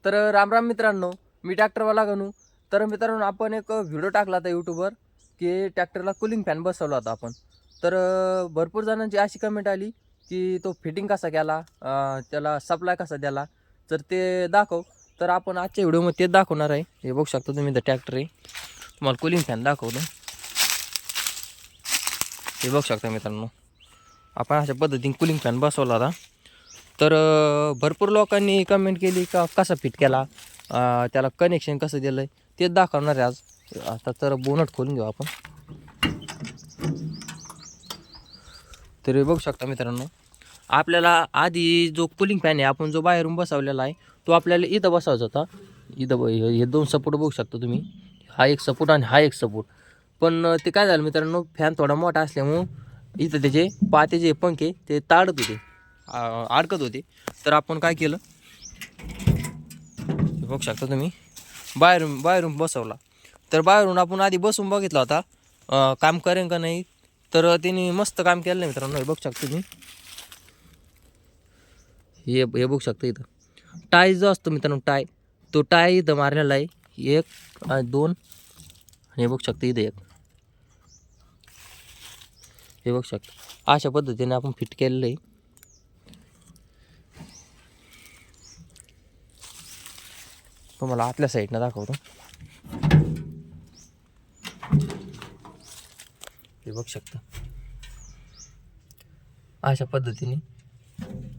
तर राम राम मित्रांनो, मी ट्रॅक्टरवाला गणू. तर मित्रांनो, आपण एक व्हिडिओ टाकला होता यूट्यूबवर की ट्रॅक्टरला कूलिंग फॅन बसवला होता आपण. तर भरपूर जणांची अशी कमेंट आली की तो फिटिंग कसा केला, त्याला सप्लाय कसा द्याला, तर ते दाखव. तर आपण आजच्या व्हिडिओमध्ये तेच दाखवणार आहे. हे बघू शकता तुम्ही, तर ट्रॅक्टर आहे, तुम्हाला कूलिंग फॅन दाखवतो. हे बघू शकता मित्रांनो, आपण अशा पद्धतीने कूलिंग फॅन बसवला होता. तर भरपूर लोकांनी कमेंट केली का कसा फिट केला, त्याला कनेक्शन कसं दिलं आहे तेच दाखवणार आहे आज. आता तर बोनट खोलून घेऊ आपण. तर हे बघू शकता मित्रांनो, आपल्याला आधी जो कूलिंग फॅन आहे आपण जो बाहेरून बसवलेला आहे तो आपल्याला इथं बसवायचा होता. इथं हे दोन सपोर्ट बघू शकता तुम्ही, हा एक सपोर्ट आणि हा एक सपोर्ट. पण ते काय झालं मित्रांनो, फॅन थोडा मोठा असल्यामुळं इथं त्याचे पाते जे पंखे ते ताडत होते, अडकत होते. तर आपण काय केलं, बघू शकता तुम्ही, बाहेरून बसवला. तर बाहेरून आपण आधी बसून बघितला होता काम करेन का नाही. तर त्यांनी मस्त काम केलं नाही मित्रांनो. हे बघू शकता तुम्ही, हे बघू शकता इथं टाय जो असतो मित्रांनो, तो टाय इथं मारलेला आहे. एक आणि दोन, आणि हे बघू शकता इथं एक. हे बघू शकता अशा पद्धतीने आपण फिट केलेलं आहे. तुम्हाला आतल्या साईडनं दाखवतो. हे बघू शकता अशा पद्धतीने.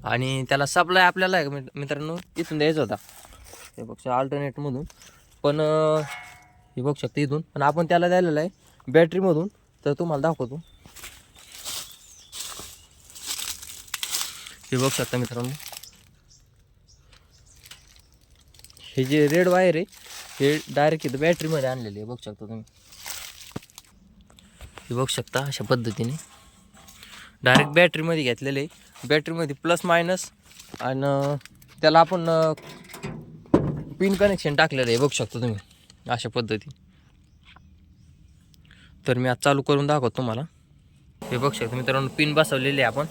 आणि त्याला सप्लाय आपल्याला आहे मित्रांनो इथून द्यायचा होता. हे बघा अल्टरनेटमधून, पण हे बघू शकता इथून, पण आपण त्याला द्यायला आहे बॅटरीमधून. तर तुम्हाला दाखवतो. हे बघू शकता मित्रांनो, हे जे रेड वायर आहे हे डायरेक्ट इथं बॅटरीमध्ये आणलेले आहे. बघू शकता तुम्ही, हे बघू शकता अशा पद्धतीने डायरेक्ट बॅटरीमध्ये घेतलेले आहे. बॅटरीमध्ये प्लस मायनस, आणि त्याला आपण पिन कनेक्शन टाकलेलं आहे. बघू शकता तुम्ही अशा पद्धती. तर मी आज चालू करून दाखवतो तुम्हाला. हे बघू शकता मित्रांनो, पिन बसवलेली आहे आपण.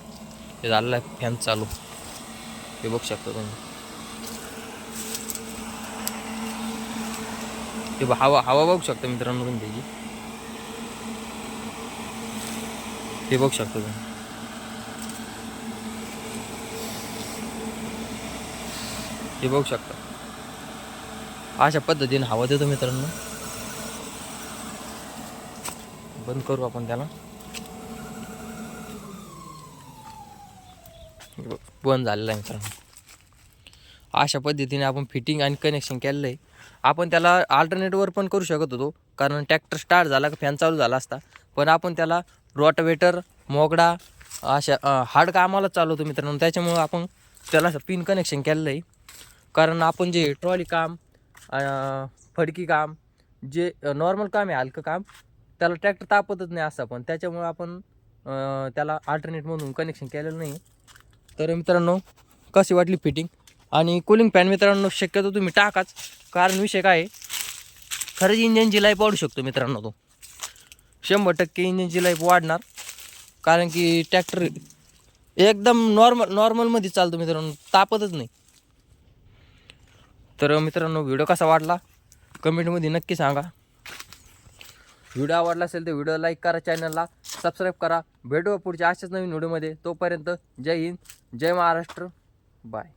हे झालेलं आहे फॅन चालू. हे बघू शकता तुम्ही, ते हवा बघू शकता मित्रांनो तुम्ही त्याची. हे बघू शकता तुम्ही, हे बघू शकता अशा पद्धतीने हवा देतो मित्रांनो. बंद करू आपण त्याला. बंद झालेला आहे मित्रांनो. अशा पद्धतीने आपण फिटिंग आणि कनेक्शन केलेलं आहे. आपण त्याला अल्टरनेटवर पण करू शकत होतो, कारण ट्रॅक्टर स्टार्ट झाला का फॅन चालू झाला असता. पण आपण त्याला रोटावेटर, मोगडा अशा हार्ड कामाला चालवतो मित्रांनो. त्याच्यामुळं आपण त्याला पिन कनेक्शन केलेलं आहे. कारण आपण जे ट्रॉली काम, फडकी काम, जे नॉर्मल काम आहे हलकं काम, त्याला ट्रॅक्टर तापतच नाही असं. पण त्याच्यामुळं आपण त्याला अल्टरनेटमधून कनेक्शन केलेलं नाही. तर मित्रांनो, कशी वाटली फिटिंग आणि कूलिंग फॅन मित्रांनो, शक्यतो तुम्ही टाकाच. कारण विषय काय आहे, खरंच इंजिनची लाईफ वाढू शकतो मित्रांनो. तो 100% इंजिनची लाईफ वाढणार, कारण की ट्रॅक्टर एकदम नॉर्मलमध्ये चालतो मित्रांनो, तापतच नाही. तर मित्रांनो, व्हिडिओ कसा वाटला कमेंटमध्ये नक्की सांगा. व्हिडिओ आवडला असेल तर व्हिडिओ लाईक करा, चॅनलला सबस्क्राईब करा. भेटू पुढच्या अशाच नवीन व्हिडिओमध्ये. तोपर्यंत जय हिंद, जय महाराष्ट्र, बाय.